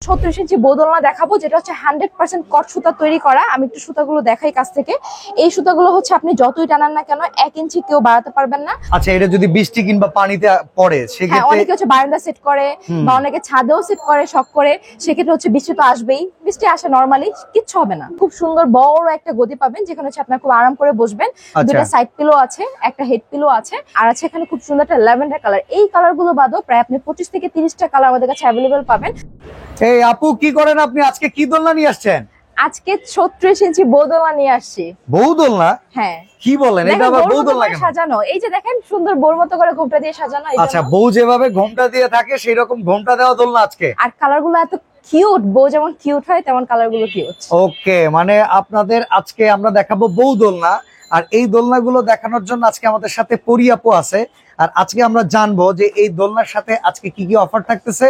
36 ইঞ্চি বৌদোলনা দেখাবো, যেটা হচ্ছে 100% কট সুতা তৈরি করা। আমি একটু সুতাগুলো দেখাই কাছ থেকে। এই সুতাগুলো হচ্ছে আপনি যতই টানান না কেন 1 ইঞ্চি কেউ বাড়াতে পারবেন না। আচ্ছা, এটা যদি বৃষ্টি কিংবা পানিতে পড়ে সেক্ষেত্রে অনেকে হচ্ছে বারান্দা সেট করে বা অনেকে ছাদেও সেট করে, শখ করে, সেক্ষেত্রে হচ্ছে বৃষ্টি তো আসবেই, বৃষ্টি আসে নরমালি, কিচ্ছু হবে না। খুব সুন্দর বড় একটা গদি পাবেন, যেখানে হচ্ছে আপনার খুব আরাম করে বসবেন। দুটো সাইড পিলো আছে, একটা হেড পিলো আছে, আর আছে এখানে খুব সুন্দর একটা ল্যাভেন্ডার কালার। এই কালার গুলো বাদও প্রায় আপনি 25 থেকে 30টা কালার আমাদের কাছে অ্যাভেলেবেল পাবেন। এই আপু কি করেন আপনি? আজকে কি দোলনা নিয়ে আসছেন? আজকে 36 ইঞ্চি বৌদোলনা নিয়ে আসছি। বৌদোলনা? হ্যাঁ। কি বলেন, এটা আবার বৌদোলনা কেন? সাজানো, এই যে দেখেন সুন্দর বোর মতো করে ঘোমটা দিয়ে সাজানো। আচ্ছা, বউ যেভাবে ঘোমটা দিয়ে থাকে সেই রকম ঘোমটা দেওয়া দোলনা আজকে। আর কালার গুলো এত কিউট, বউ যেমন কিউট হয় তেমন কালার গুলো কিউট। ওকে, মানে আপনাদের আজকে আমরা দেখাবো বউ দোলনা, আর এই দোলনাগুলো দেখানোর জন্য আজকে আমাদের সাথে পরি আপু আছে। আর আজকে আমরা জানবো যে এই দোলনার সাথে আজকে কি কি অফার থাকতেছে,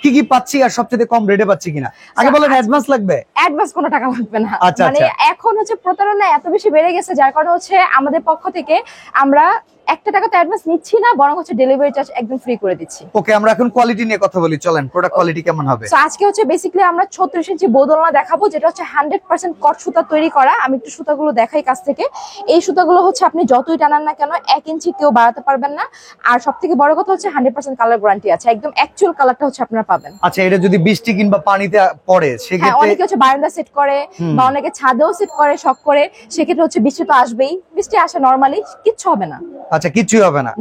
কি কি পাচ্ছি, আর সবচেয়ে কম রেটে পাচ্ছি কিনা। আগে বলেন, অ্যাডভান্স লাগবে? অ্যাডভান্স কোনো টাকা লাগবে না। আচ্ছা, মানে এখন হচ্ছে প্রতারণা এত বেশি বেড়ে গেছে, যার কারণে হচ্ছে আমাদের পক্ষ থেকে আমরা 1 টাকা তো অ্যাডভান্স নিচ্ছি না, বরং হচ্ছে ডেলিভারি চার্জ একদম ফ্রি করে দিচ্ছি। ওকে, আমরা এখন কোয়ালিটি নিয়ে কথা বলি, চলেন। প্রোডাক্ট কোয়ালিটি কেমন হবে? সো আজকে হচ্ছে বেসিক্যালি আমরা 36 ইঞ্চি বৌদোলনা দেখাবো, যেটা হচ্ছে 100% কট সুতা তৈরি করা। আমি একটু সুতাগুলো দেখাই কাছ থেকে। এই সুতাগুলো হচ্ছে আপনি যতই টানান না কেন 1 ইঞ্চি কেউ বাড়াতে পারবেন না। আর সবথেকে বড় কথা হচ্ছে 100% কালার গ্যারান্টি আছে, একদম অ্যাকচুয়াল কালারটা হচ্ছে আপনারা পাবেন। আচ্ছা, এটা যদি বৃষ্টি কিংবা পানিতে পড়ে সেক্ষেত্রে অনেকে হচ্ছে বারান্দা সেট করে বা অনেকে ছাদেও সেট করে, শখ করে, সেক্ষেত্রে হচ্ছে বৃষ্টি তো আসবেই, বৃষ্টি আসে নরমালি, কিচ্ছু হবে না। আচ্ছা, কিছুই হবে না।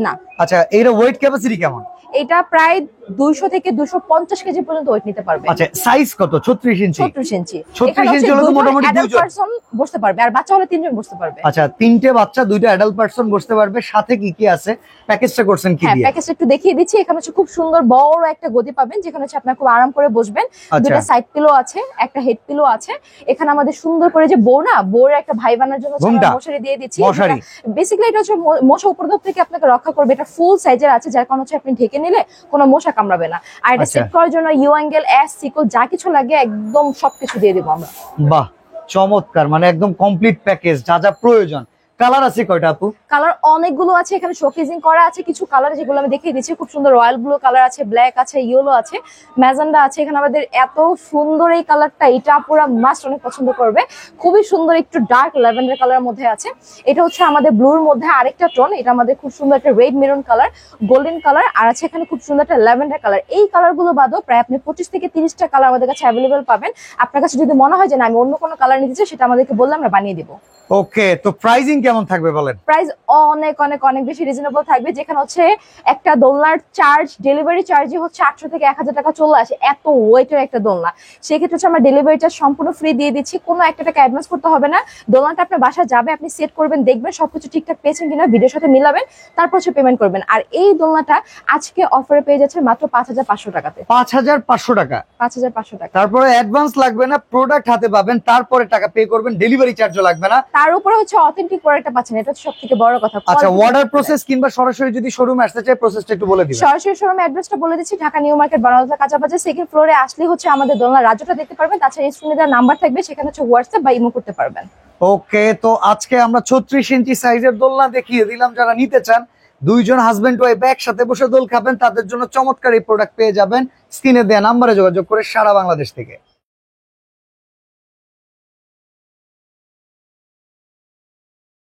আচ্ছা, এর ওয়েট ক্যাপাসিটি কেমন? এটা প্রায় 200 থেকে 250 কেজি পর্যন্ত ওয়েট নিতে পারবে। আচ্ছা, সাইজ কত? 36 ইঞ্চি। 36 ইঞ্চি। 36 ইঞ্চি হলে তো মোটামুটি দুইজন পারসন বসতে পারবে, আর বাচ্চা হলে 3 জন বসতে পারবে। আচ্ছা, 3টে বাচ্চা, 2টা অ্যাডাল্ট পারসন বসতে পারবে। সাথে কি কি আছে? প্যাকেজটা করছেন কি দিয়ে? প্যাকেজটা একটু দেখিয়ে দিচ্ছি। এখানে হচ্ছে খুব সুন্দর বড় একটা গদি পাবেন, যেখানে হচ্ছে আপনারা খুব আরাম করে বসবেন। দুটো সাইড পিলো আছে, একটা হেড পিলো আছে। এখানে আমাদের সুন্দর করে যে বউ না, বউর একটা ভাই বানার জন্য মশারি দিয়ে দিচ্ছি। বেসিক্যালি এটা হচ্ছে মশা উপদ্রব থেকে আপনাকে রক্ষা করবে। এটা ফুল সাইজের আছে, যার কারণে হচ্ছে আপনি ঢেকে নিলে কোনো মশা কামড়াবে না। আর এটা সেট করার জন্য ইউ অ্যাঙ্গেল, এস সিকল যা কিছু লাগে একদম সবকিছু দিয়ে দেবো আমরা। বাহ, চমৎকার, মানে একদম কমপ্লিট প্যাকেজ, যা যা প্রয়োজন। কালার আছে কয়টা আপু? কালার অনেকগুলো আছে, এখানে শোকেজিং করা আছে কিছু কালার, যেগুলো আমি দেখিয়ে দিচ্ছি। খুব সুন্দর রয়্যাল ব্লু কালার আছে, ব্ল্যাক আছে, ইয়েলো আছে, ম্যাজেন্ডা আছে। এখানে আমাদের এত সুন্দর এই কালারটা, এটা পুরো মাস্ট অনেক পছন্দ করবে। খুবই সুন্দর, একটু ডার্ক ল্যাভেন্ডার কালারের মধ্যে আছে। এটা হচ্ছে আমাদের ব্লুর মধ্যে আরেকটা টোন, এটা আমাদের খুব সুন্দর একটা red maroon colour, golden colour, আর আছে এখানে খুব সুন্দর একটা ল্যাভেন্ডার কালার। এই কালার গুলো বাদও প্রায় আপনি 25 থেকে 30টা কালার আমাদের কাছে অ্যাভেলেবেল পাবেন। আপনার কাছে যদি মনে হয় যে না আমি অন্য কোনো কালার নিতে চাই, সেটা আমাদেরকে বললে আমরা বানিয়ে দিব। ওকে, তো প্রাইসিং কেমন থাকবে বলেন? প্রাইস অনেক অনেক অনেক বেশি রিজনেবল থাকবে, যেখানে হচ্ছে একটা দোলনার চার্জ, ডেলিভারি চার্জই হচ্ছে 800 থেকে 1000 টাকা চলে আসে, এত ওয়েটের একটা দোলনা। সেক্ষেত্রে হচ্ছে আমরা ডেলিভারি চার্জ সম্পূর্ণ ফ্রি দিয়ে দিচ্ছি, কোনো 1 টাকা অ্যাডভান্স করতে হবে না। দোলনাটা আপনার বাসায় যাবে, আপনি সেট করবেন, দেখবেন সবকিছু ঠিকঠাক পেয়েছেন কিনা, ভিডিওর সাথে মিলাবেন, তারপর হচ্ছে পেমেন্ট করবেন। আর এই দোলনাটা আজকে অফারে পেয়ে যাচ্ছে মাত্র 5500 টাকাতে। 5500 টাকা? 5500 টাকা। তারপরে অ্যাডভান্স লাগবে না, প্রোডাক্ট হাতে পাবেন, তারপরে টাকা পে করবেন, ডেলিভারি চার্জও লাগবে না। তার উপরে হচ্ছে অথেন্টিক প্রোডাক্টটা পাচ্ছেন, এটা হচ্ছে সবথেকে বড় কথা। আচ্ছা, অর্ডার প্রসেস কিংবা সরাসরি যদি শোরুমে আসতে চাই, প্রসেসটা একটু বলে দিবেন। সরাসরি শোরুমে অ্যাড্রেসটা বলে দিচ্ছি, ঢাকা নিউ মার্কেট, বানারসা কাঁচা বাজার, সেকেন্ড ফ্লোরে আসলে হচ্ছে আমাদের দোলনা রাজ্যটা দেখতে পারবেন। তাছাড়া স্ক্রিনে দেওয়া নাম্বার থাকবে, সেখানে হচ্ছে হোয়াটসঅ্যাপ বা ইমো করতে পারবেন। ওকে, তো আজকে আমরা 36 ইঞ্চি সাইজের দোলনা দেখিয়ে দিলাম। যারা নিতে চান, দুইজন হাজবেন্ড ওয়াইফ একসাথে বসে দোল খাবেন, তাদের জন্য চমৎকার এই প্রোডাক্ট পেয়ে যাবেন। স্ক্রিনে দেওয়া নাম্বারে যোগাযোগ করে সারা বাংলাদেশ থেকে।